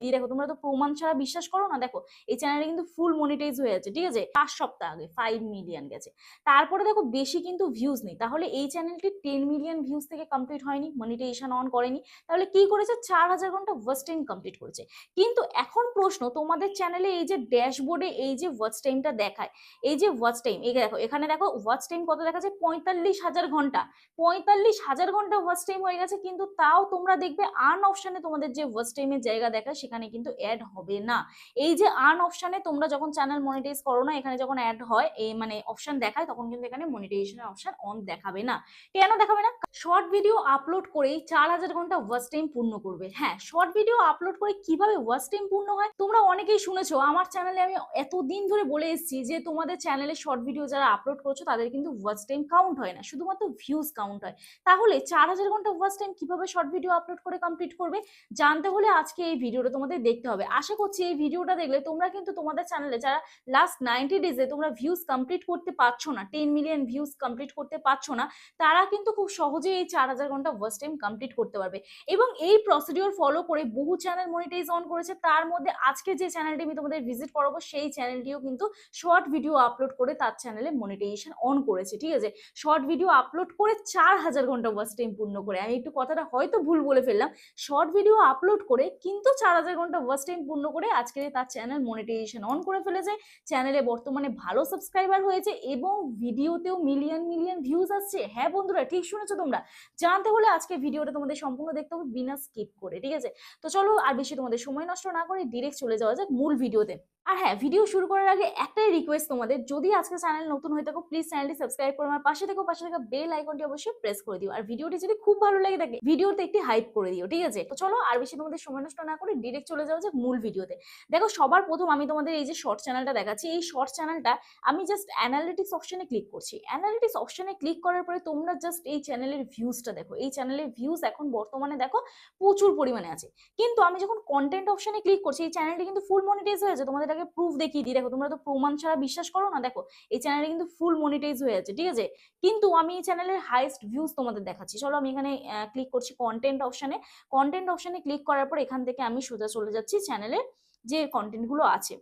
এই দেখো তোমরা তো প্রমাণ ছাড়া বিশ্বাস করো না। দেখো এই চ্যানেলে কিন্তু ফুল মনিটাইজ হয়ে আছে, ঠিক আছে, 5 সপ্তাহ আগে 5 মিলিয়ন গেছে। তারপরে দেখো বেশি কিন্তু ভিউজ নেই, তাহলে এই চ্যানেলটি 10 মিলিয়ন ভিউজ থেকে কমপ্লিট হয়নি, মনিটাইজেশন অন করেনি। তাহলে কি করেছে, 4,000 ঘন্টা ওয়াচ টাইম কমপ্লিট করেছে। কিন্তু এখন প্রশ্ন, তোমাদের চ্যানেলে এই যে ড্যাশবোর্ডে এই যে ওয়াচ টাইমটা দেখায়, এই যে ওয়াচ টাইম, এই দেখো এখানে দেখো ওয়াচ টাইম কত দেখা যায়, 45,000 ঘন্টা। 45,000 ঘন্টা ওয়াচ টাইম হয়ে গেছে, কিন্তু তাও তোমরা দেখবে আর্ন অপশনে তোমাদের যে ওয়াচ টাইমের জায়গা দেখায় সেখানে কিন্তু অ্যাড হবে না। এই যে আর্ন অপশনে তোমরা যখন চ্যানেল মনিটাইজ করো না, এখানে যখন অ্যাড হয় এই মানে অপশন দেখায়, তখন কিন্তু এখানে মনিটাইজেশনের অপশন অন দেখাবে না। কেন দেখাবে না? শর্ট ভিডিও আপলোড করেই 4,000 ঘন্টা ওয়াচ টাইম পূর্ণ করবে। হ্যাঁ, শর্ট ভিডিও আপলোড করে কিভাবে ওয়াচ টাইম পূর্ণ হয় তোমরা অনেকেই শুনেছো। আমার চ্যানেলে আমি এতদিন ধরে বলে এসেছি যে তোমাদের চ্যানেলে শর্ট ভিডিও যারা আপলোড করছো তাদের কিন্তু ওয়াচ টাইম কাউন্ট হয় না, শুধুমাত্র ভিউজ কাউন্ট হয়। তাহলে 4,000 ঘন্টা ওয়াচ টাইম কিভাবে শর্ট ভিডিও আপলোড করে কমপ্লিট করবে, জানতে হলে আজকে এই ভিডিওটা তোমাদের দেখতে হবে। আশা করছি এই ভিডিওটা দেখলে তোমরা কিন্তু তোমাদের চ্যানেলে যারা লাস্ট 90 ডেজে তোমরা ভিউজ কমপ্লিট করতে পারছো না, 10 মিলিয়ন ভিউজ কমপ্লিট করতে পারছো না, তারা কিন্তু খুব সহজেই এই 4,000 ঘন্টা ওয়াচ টাইম কমপ্লিট করতে পারবে। এবং এই প্রসিডিওর ফলো করে বহু চ্যানেল মনিটাইজ অন করেছে। তার মধ্যে আজকে যে চ্যানেলটি আমি তোমাদের ভিজিট করাবো সেই চ্যানেলটিও কিন্তু শর্ট ভিডিও আপলোড করে তার চ্যানেলে মনিটাইজেশন অন করেছে, ঠিক আছে। শর্ট ভিডিও আপলোড করে 4,000 ঘন্টা ওয়াচ টাইম পূর্ণ করে, আমি একটু কথাটা হয়তো ভুল বলে ফেললাম, শর্ট ভিডিও আপলোড করে কিন্তু 4,000 ঘন্টা ওয়াচ টাইম পূর্ণ করে আজকে তার চ্যানেল মনিটাইজেশন অন করে ফেলেছে। চ্যানেলে বর্তমানে ভালো সাবস্ক্রাইবার হয়েছে এবং ভিডিওতেও মিলিয়ন মিলিয়ন ভিউজ আসছে। হ্যাঁ বন্ধুরা, ঠিক শুনেছো তোমরা। জানতে হলে আজকে ভিডিওটা তোমাদের সম্পূর্ণ দেখতে হবে বিনা স্কিপ করে, ঠিক আছে। তো চলো আর বেশি তোমাদের সময় নষ্ট না করে ডিরেক্ট চলে যাওয়া যাক মূল ভিডিওতে। আর হ্যাঁ, ভিডিও শুরু করার আগে একটাই রিকোয়েস্ট তোমাদের, যদি আজকে চ্যানেল নতুন হয়ে থাকো প্লিজ চ্যানেলটি সাবস্ক্রাইব করে আমার পাশে থেকো, পাশে থাকা বেল আইকনটি অবশ্যই প্রেস করে দিও। আর ভিডিওটি যদি খুব ভালো লাগে থাকে ভিডিওতে একটি হাইপ করে দিও, ঠিক আছে। তো চলো আর বেশি তোমাদের সময় নষ্ট না করে ডিরেক্ট চলে যাওয়া যাক মূল ভিডিওতে। দেখো সবার প্রথম আমি তোমাদের এই যে শর্ট চ্যানেলটা দেখাচ্ছি, এই শর্ট চ্যানেলটা আমি জাস্ট অ্যানালিটিক্স অপশনে ক্লিক করছি। অ্যানালিটিক্স অপশনে ক্লিক করার পরে তোমরা জাস্ট এই চ্যানেলের ভিউজটা দেখো। এই চ্যানেলের ভিউজ এখন বর্তমানে দেখো প্রচুর পরিমাণে আছে। কিন্তু আমি যখন কন্টেন্ট অপশনে ক্লিক করছি, এই চ্যানেলটি কিন্তু ফুল মনিটাইজ হয়েছে। তোমাদের আগে প্রুফ দেখিয়ে দিই, দেখো তোমরা তো প্রমাণ ছাড়া বিশ্বাস করো না। দেখো এই চ্যানেলটি কিন্তু ফুল মনিটাইজ হয়ে আছে, ঠিক আছে। কিন্তু আমি এই চ্যানেলের হাইয়েস্ট ভিউজ তোমাদের দেখাচ্ছি। চলো আমি এখানে ক্লিক করছি কন্টেন্ট অপশনে। কন্টেন্ট অপশনে ক্লিক করার পর এখান থেকে আমি সোজা চলে যাচ্ছি চ্যানেলের যে কন্টেন্ট গুলো আছে।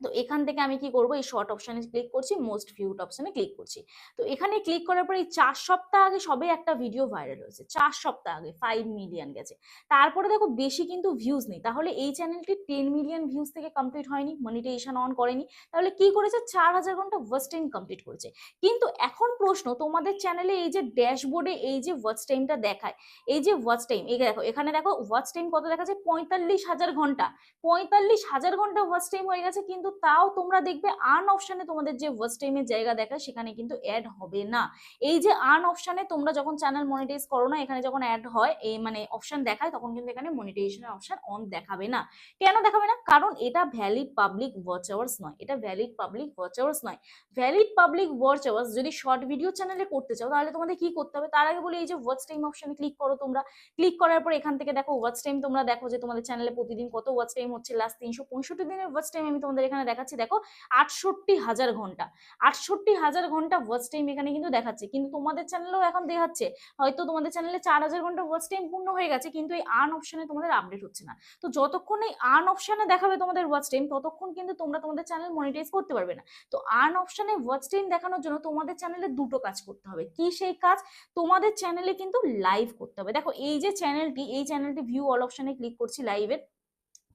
তো এখান থেকে আমি কি করব, এই শর্ট অপশনে ক্লিক করছি, মোস্ট ভিউড অপশনে ক্লিক করছি। তো এখানে ক্লিক করার পরে 4 সপ্তাহ আগে সবে একটা ভিডিও ভাইরাল হয়েছে, 4 সপ্তাহ আগে 5 মিলিয়ন গেছে। তারপরে দেখো বেশি কিন্তু ভিউজ নেই, তাহলে এই চ্যানেলটি 10 মিলিয়ন ভিউজ থেকে কমপ্লিট হয়নি, মনিটাইজেশন অন করেনি। তাহলে কি করেছে, 4,000 ঘন্টা ওয়াচ টাইম কমপ্লিট করেছে। কিন্তু এখন প্রশ্ন, তোমাদের চ্যানেলে এই যে ড্যাশবোর্ডে এই যে ওয়াচ টাইমটা দেখায়, এই যে ওয়াচ টাইম, এই দেখো এখানে দেখো ওয়াচ টাইম কত দেখা যায়, 45,000 ঘন্টা। 45,000 ঘন্টা ওয়াচ টাইম হয়ে গেছে, কিন্তু তাও তোমরা দেখবে আর্ন অপশনে তোমাদের যে ওয়াচ টাইমের জায়গা দেখায় সেখানে কিন্তু অ্যাড হবে না। এই যে আর্ন অপশনে তোমরা যখন চ্যানেল মনিটাইজ করো না, এখানে যখন অ্যাড হয় এই মানে অপশন দেখায়, তখন কিন্তু এখানে মনিটাইজেশনের অপশন অন দেখাবে না। কেন দেখাবে না? কারণ এটা ভ্যালিড পাবলিক ওয়াচ আওয়ার্স নয়, এটা ভ্যালিড পাবলিক ওয়াচ আওয়ার্স নয়। ভ্যালিড পাবলিক ওয়াচ আওয়ার্স যদি শর্ট ভিডিও চ্যানেলে করতে চাও তাহলে তোমাদের কি করতে হবে, তার আগে বলি এই যে ওয়াচ টাইম অপশনে ক্লিক করো তোমরা। ক্লিক করার পর এখান থেকে দেখো ওয়াচ টাইম, তোমরা দেখো যে তোমাদের চ্যানেলে প্রতিদিন কত ওয়াচ টাইম হচ্ছে। লাস্ট 365 দিনের ওয়াচ টাইম আমি তোমাদের এখানে দেখাচ্ছি, দেখো 68,000 ঘন্টা। 68,000 ঘন্টা ওয়াচ টাইম এখানে কিন্তু দেখাচ্ছে। কিন্তু তোমাদের চ্যানেলেও এখন দেখাচ্ছে, হয়তো তোমাদের চ্যানেলে 4,000 ঘন্টা ওয়াচ টাইম পূর্ণ হয়ে গেছে, কিন্তু এই আর্ন অপশনে তোমাদের আপডেট হচ্ছে না। তো যতক্ষণ এই আর্ন অপশনে দেখাবে তোমাদের ওয়াচ টাইম, ততক্ষণ কিন্তু তোমরা তোমাদের চ্যানেল মনিটাইজ করতে পারবে না। তো আর্ন অপশনে ওয়াচ টাইম দেখানোর জন্য তোমাদের চ্যানেলে দুটো কাজ করতে হবে। কি সেই কাজ? তোমাদের চ্যানেলে কিন্তু লাইভ করতে হবে। দেখো এই যে চ্যানেলটি, এই চ্যানেলটি ভিউ অল অপশনে ক্লিক করছি লাইভের।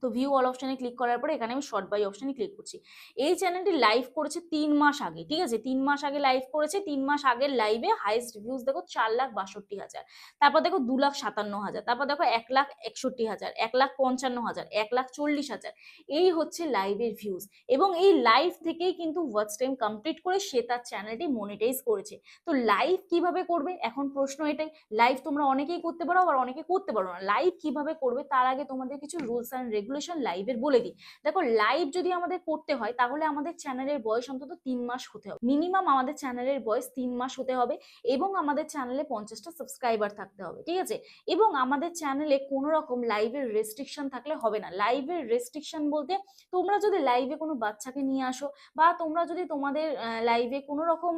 তো ভিউ অল অপশনে ক্লিক করার পরে এখানে আমি শর্ট বাই অপশনে ক্লিক করছি। এই চ্যানেলটি লাইভ করেছে 3 মাস আগে, ঠিক আছে, 3 মাস আগে লাইভ করেছে। 3 মাস আগের লাইভে হাইস্ট ভিউজ দেখো 4,62,000, তারপর দেখো 2,57,000, তারপর দেখো 1,61,000, 1,55,000, 1,40,000। এই হচ্ছে লাইভের ভিউজ। এবং এই লাইভ থেকেই কিন্তু ওয়াচ টাইম কমপ্লিট করে সে তার চ্যানেলটি মনিটাইজ করেছে। তো লাইভ কিভাবে করবে, এখন প্রশ্ন এটাই। লাইভ তোমরা অনেকেই করতে পারো, আবার অনেকে করতে পারো না। লাইভ কিভাবে করবে তার আগে তোমাদের কিছু রুলস অ্যান্ড রেগুলেশন লাইভের বলে দিই। দেখো লাইভ যদি আমাদের করতে হয় তাহলে আমাদের চ্যানেলের বয়স অন্তত 3 মাস হতে হবে, মিনিমাম আমাদের চ্যানেলের বয়স 3 মাস হতে হবে, এবং আমাদের চ্যানেলে 50টা সাবস্ক্রাইবার থাকতে হবে, ঠিক আছে। এবং আমাদের চ্যানেলে কোনো রকম লাইভের রেস্ট্রিকশন থাকলে হবে না। লাইভের রেস্ট্রিকশন বলতে, তোমরা যদি লাইভে কোনো বাচ্চাকে নিয়ে আসো, বা তোমরা যদি তোমাদের লাইভে কোনো রকম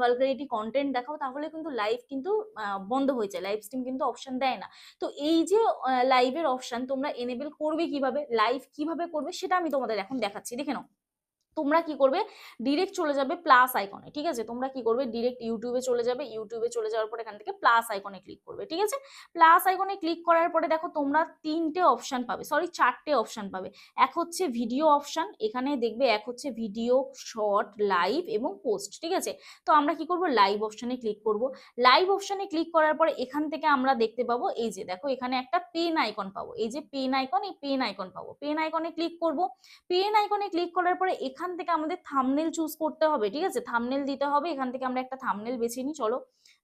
ভালগারিটি কন্টেন্ট দেখাও, তাহলে কিন্তু লাইভ কিন্তু বন্ধ হয়ে যায়, লাইভ স্ট্রিম কিন্তু অপশন দেয় না। তো এই যে লাইভের অপশন তোমরা এনেবল করবে কিভাবে, কিভাবে করবে সেটা আমি তোমাদের এখন দেখাচ্ছি, দেখে নাও। তোমরা কি করবে, ডিরেক্ট চলে যাবে প্লাস আইকনে, ঠিক আছে? তোমরা কি করবে, ডিরেক্ট ইউটিউবে চলে যাবে, ইউটিউবে চলে যাওয়ার পর এখান থেকে প্লাস আইকনে ক্লিক করবে, ঠিক আছে? প্লাস আইকনে ক্লিক করার পরে দেখো তোমরা 3টে অপশন পাবে, সরি 4টে অপশন পাবে। এক হচ্ছে ভিডিও অপশন, এখানে দেখবে এক হচ্ছে ভিডিও, শর্ট, লাইভ এবং পোস্ট, ঠিক আছে? তো আমরা কি করব, লাইভ অপশনে ক্লিক করব। লাইভ অপশনে ক্লিক করার পরে এখান থেকে আমরা দেখতে পাবো, এই যে দেখো এখানে একটা পেন আইকন পাবো, এই যে পেন আইকন, এই পেন আইকন পাবো, পেন আইকনে ক্লিক করব। পেন আইকনে ক্লিক করার পরে এখান থেকে আমাদের থাম্বনেল চুজ করতে হবে, ঠিক আছে? থাম্বনেল দিতে হবে, এখান থেকে আমরা একটা থাম্বনেল বেছে নিই। চলো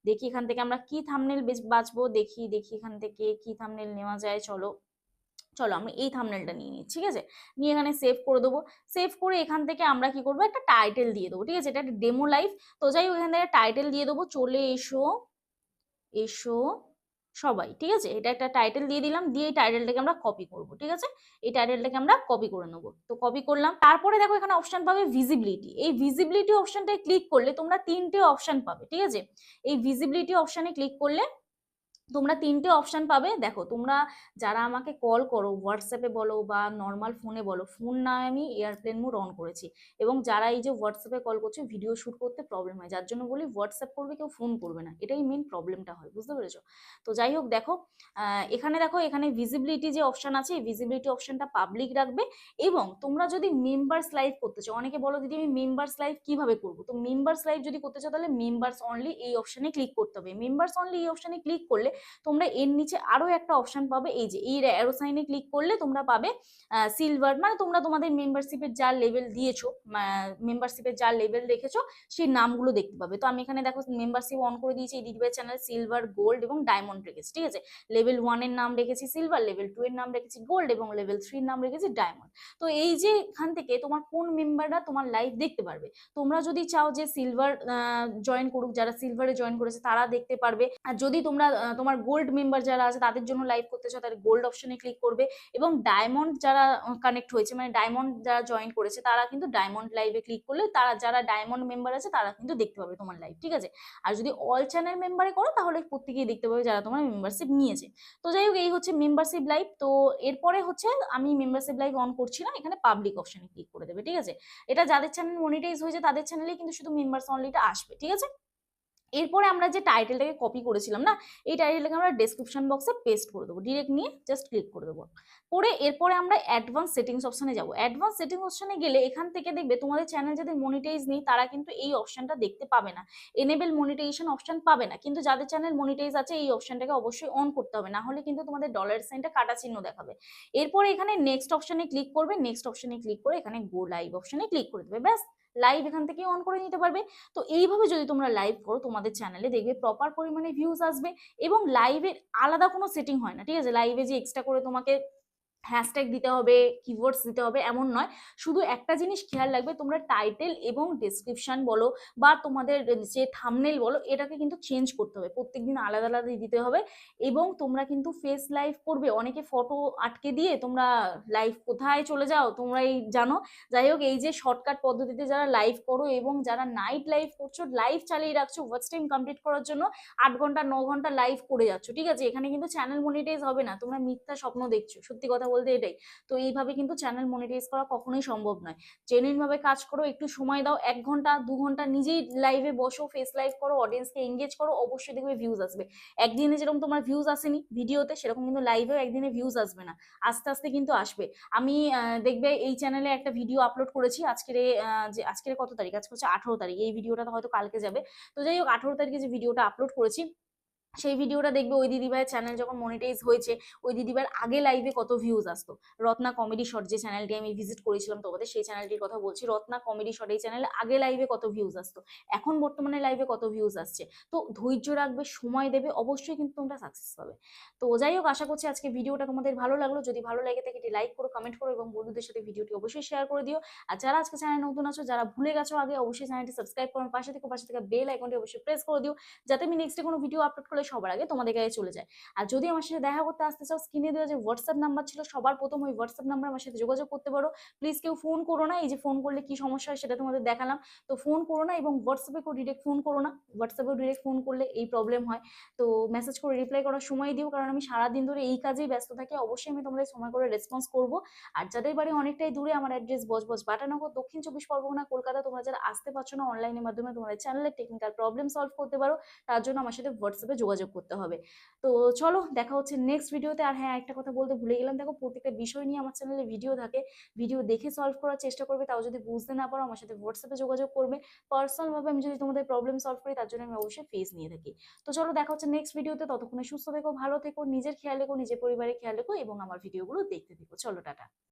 দেখি এখান থেকে আমরা কি থাম্বনেল বাছবো, দেখি এখান থেকে কি থাম্বনেল নেওয়া যায়। চলো চলো আমরা এই থাম্বনেলটা নিয়ে নিই, ঠিক আছে? নিয়ে এখানে সেভ করে দেবো। সেভ করে এখান থেকে আমরা কি করবো, একটা টাইটেল দিয়ে দেবো, ঠিক আছে? এটা একটা ডেমো লাইভ, তো যাই হোক এখান থেকে টাইটেল দিয়ে দেবো, চলে এসো এসো সবাই, ঠিক আছে? এটা একটা টাইটেল দিয়ে দিলাম, দিয়ে এই টাইটেলটাকে আমরা কপি করব, ঠিক আছে? এই টাইটেলটাকে আমরা কপি করে নেবো, তো কপি করলাম। তারপরে দেখো এখানে অপশন পাবে ভিজিবিলিটি, এই ভিজিবিলিটি অপশনটায় ক্লিক করলে তোমরা 3টে অপশন পাবে, ঠিক আছে? এই ভিজিবিলিটি অপশনে ক্লিক করলে তোমরা 3টে অপশন পাবে। দেখো তোমরা যারা আমাকে কল করো, হোয়াটসঅ্যাপে বলো বা নর্মাল ফোনে বলো, ফোন না আমি এয়ারপ্লেন মোড অন করেছি, এবং যারা এই যে হোয়াটসঅ্যাপে কল করছে ভিডিও শুট করতে প্রবলেম হয়, যার জন্য বলি হোয়াটসঅ্যাপ করবে, কেউ ফোন করবে না, এটাই মেন প্রবলেমটা হয়, বুঝতে পেরেছো? তো যাই হোক দেখো এখানে দেখো এখানে ভিজিবিলিটি যে অপশন আছে, এই ভিজিবিলিটি অপশনটা পাবলিক রাখবে। এবং তোমরা যদি মেম্বার্স লাইভ করতে চাও, অনেকে বলো দিদি আমি মেম্বার্স লাইভ কিভাবে করবো, তো মেম্বার্স লাইভ যদি করতে চাও তাহলে মেম্বার্স অনলি এই অপশনে ক্লিক করতে হবে। মেম্বার্স অনলি এই অপশনে ক্লিক করলে তোমরা এর নিচে আরো একটা অপশন পাবে, এই যে এই অ্যারো সাইনে ক্লিক করলে তোমরা পাবে সিলভার, মানে তোমরা তোমাদের মেম্বারশিপের যা লেভেল দিয়েছো, মেম্বারশিপের যা লেভেল রেখেছো সেই নামগুলো দেখতে পাবে। তো আমি এখানে দেখো মেম্বারশিপ অন করে দিয়েছি, এই দিদিভাই চ্যানেল সিলভার, গোল্ড এবং ডায়মন্ড রেখেছি, ঠিক আছে? লেভেল 1 এর নাম রেখেছি সিলভার, লেভেল 2 এর নাম রেখেছি গোল্ড এবং লেভেল 3 এর নাম রেখেছি ডায়মন্ড। তো এই যে এখান থেকে তোমার কোন মেম্বাররা তোমার লাইভ দেখতে পারবে, তোমরা যদি চাও যে সিলভার জয়েন করুক, যারা সিলভারে জয়েন করেছে তারা দেখতে পারবে, আর যদি তোমরা তোমার গোল্ড মেম্বার যারা আছে তাদের জন্য লাইভ করতে চাও তাহলে গোল্ড অপশনে ক্লিক করবে, এবং ডায়মন্ড যারা কানেক্ট হয়েছে মানে ডায়মন্ড যারা জয়েন করেছে তারা কিন্তু ডায়মন্ড লাইভে ক্লিক করলে তারা যারা ডায়মন্ড মেম্বার আছে তারা কিন্তু দেখতে পাবে তোমার লাইভ, ঠিক আছে? আর যদি অল চ্যানেল মেম্বারে করো তাহলে প্রত্যেকেই দেখতে পাবে যারা তোমার মেম্বারশিপ নিয়েছে। তো যাই হোক এই হচ্ছে মেম্বারশিপ লাইভ। তো এরপরে হচ্ছে আমি মেম্বারশিপ লাইভ অন করছি না, এখানে পাবলিক অপশনে ক্লিক করে দেবে, ঠিক আছে? এটা যাদের চ্যানেল মনিটাইজ হয়েছে তাদের চ্যানেলে কিন্তু শুধু মেম্বার্স অনলিটা আসবে, ঠিক আছে? এরপরে আমরা যে টাইটেলটাকে কপি করেছিলাম না, এই টাইটেলটাকে আমরা ডেসক্রিপশন বক্সে পেস্ট করে দেবো, ডিরেক্ট নিয়ে জাস্ট ক্লিক করে দেবো। করে এরপরে আমরা অ্যাডভান্স সেটিংস অপশনে যাব। অ্যাডভান্স সেটিংস অপশনে গেলে এখান থেকে দেখবে তোমাদের চ্যানেল যাদের মনিটাইজ নেই তারা কিন্তু এই অপশনটা দেখতে পাবে না, এনেবল মনিটাইজেশন অপশন পাবে না, কিন্তু যাদের চ্যানেল মনিটাইজ আছে এই অপশনটাকে অবশ্যই অন করতে হবে, না হলে কিন্তু তোমাদের ডলার সাইনটা কাটা চিহ্ন দেখাবে। এরপরে এখানে নেক্সট অপশনে ক্লিক করবে, নেক্সট অপশনে ক্লিক করে এখানে গো লাইভ অপশনে ক্লিক করে দেবে, ব্যাস লাইভ এখান থেকে অন করে নিতে পারবে। তো এইভাবে যদি তোমরা লাইভ করো তোমাদের চ্যানেলে দেখবে প্রপার পরিমাণে ভিউজ আসবে, এবং লাইভের আলাদা কোনো সেটিং হয় না, ঠিক আছে? লাইভে যে এক্সট্রা করে তোমাকে হ্যাশট্যাগ দিতে হবে, কিওয়ার্ডস দিতে হবে এমন নয়, শুধু একটা জিনিস খেয়াল রাখবে তোমরা টাইটেল এবং ডেসক্রিপশন বলো বা তোমাদের যে থাম্বনেল বলো এটাকে কিন্তু চেঞ্জ করতে হবে, প্রত্যেকদিন আলাদা আলাদা দিতে হবে। এবং তোমরা কিন্তু ফেস লাইভ করবে, অনেকে ফটো আটকে দিয়ে তোমরা লাইভ কোথায় চলে যাও তোমরাই জানো। যাই হোক এই যে শর্টকাট পদ্ধতিতে যারা লাইভ করো এবং যারা নাইট লাইভ করছো, লাইভ চালিয়ে রাখছো ওয়াচ টাইম কমপ্লিট করার জন্য, 8 ঘন্টা 9 ঘন্টা লাইভ করে যাচ্ছ, ঠিক আছে? এখানে কিন্তু চ্যানেল মনিটাইজ হবে না, তোমরা মিথ্যা স্বপ্ন দেখছো, সত্যি কথা বলতে এটাই। তো এইভাবে কিন্তু চ্যানেল মনিটাইজ করা কখনোই সম্ভব নয়। জেনুইন ভাবে কাজ করো, একটু সময় দাও, 1 ঘন্টা 2 ঘন্টা নিজেই লাইভে বসো, ফেস লাইভ করো, অডিয়েন্সকে এঙ্গেজ করো, অবশ্যই দেখবে ভিউজ আসবে। একদিনে যেরকম তোমার ভিউজ আসেনি ভিডিওতে, সেরকম কিন্তু লাইভেও একদিনে ভিউজ আসবে না, আস্তে আস্তে কিন্তু আসবে। আমি দেখবে এই চ্যানেলে একটা ভিডিও আপলোড করেছি আজকের যে আজকের কত তারিখ, আজকে হচ্ছে 18 তারিখ, এই ভিডিওটা হয়তো কালকে যাবে। তো যাই হোক 18 তারিখে যে ভিডিওটা আপলোড করেছি সেই ভিডিওটা দেখবে ওই দিদিভাইয়ের চ্যানেল যখন মনিটাইজ হয়েছে ওই দিদিভাইয়ের আগে লাইভে কত ভিউজ আসতো। রত্না কমেডি শট যে চ্যানেলটি আমি ভিজিট করেছিলাম তোমাদের, সেই চ্যানেলটির কথা বলছি, রত্না কমেডি শট এই চ্যানেলে আগে লাইভে কত ভিউজ আসতো, এখন বর্তমানে লাইভে কত ভিউজ আসছে। তো ধৈর্য রাখবে, সময় দেবে, অবশ্যই কিন্তু তোমরা সাকসেস পাবে। তো যাই হোক আশা করছি আজকে ভিডিওটা তোমাদের ভালো লাগলো, যদি ভালো লাগে থাকে এটি লাইক করো, কমেন্ট করো এবং বন্ধুদের সাথে ভিডিওটি অবশ্যই শেয়ার করে দিও। আর যারা আজকে চ্যানেল নতুন আছো, যারা ভুলে গেছো আগে, অবশ্যই চ্যানেলটি সাবস্ক্রাইব করো, পাশে থেকে বেল আইকনটি অবশ্যই প্রেস করে দিও, যাতে আমি নেক্সটে কোনো ভিডিও আপলোড করলে সবার আগে তোমাদের কাছে চলে যায়। আর যদি আমার সাথে দেখা করতে আসতে চাও, স্ক্রিনে দেওয়া যে হোয়াটসঅ্যাপ নাম্বার ছিল সবার প্রথম, ওই হোয়াটসঅ্যাপ নাম্বার আমার সাথে যোগাযোগ করতে পারো। প্লিজ কেউ ফোন করো না, এই যে ফোন করলে কি সমস্যা হয় সেটা তোমাদের দেখালাম। তো ফোন করো না, এবং হোয়াটসঅ্যাপে কেউ ডিরেক্ট ফোন করো না, হোয়াটসঅ্যাপে ডিরেক্ট ফোন করলে এই প্রবলেম হয়। তো মেসেজ করে রিপ্লাই করার সময় দিও, কারণ আমি সারাদিন ধরে এই কাজেই ব্যস্ত থাকি। অবশ্যই আমি তোমাদের সময় করে রেসপন্স করবো। আর যাদের বাড়ি অনেকটাই দূরে, আমার অ্যাড্রেস বজবজ বাটানগর, দক্ষিণ 24 পরগনা, কলকাতা। তোমরা যারা আসতে পারছো না, অনলাইনের মাধ্যমে তোমাদের চ্যানেলের টেকনিক্যাল প্রবলেম সলভ করতে পারো। তার জন্য আমার সাথে হোয়াটসঅ্যাপে যোগাযোগ করতে হবে। তো চলো দেখা হচ্ছে নেক্সট ভিডিওতে। আর হ্যাঁ, একটা কথা বলতে ভুলে গেলাম, দেখো প্রত্যেকটা বিষয় নিয়ে আমার চ্যানেলে ভিডিও থাকে, ভিডিও দেখে সলভ করার চেষ্টা করবে। তাও যদি বুঝতে না পারো, আমার সাথে হোয়াটসঅ্যাপে যোগাযোগ করবে। পার্সোনাল ভাবে আমি যদি তোমাদের প্রবলেম সলভ করি, তার জন্য আমি অবশ্যই ফিস নিয়ে থাকি। তো চলো দেখা হচ্ছে নেক্সট ভিডিওতে। ততক্ষণে সুস্থ থেকো, ভালো থেকো, নিজের খেয়াল রেখো, নিজের পরিবারের খেয়াল রেখো, এবং আমার ভিডিওগুলো দেখতে থেকো। চলো টাটা।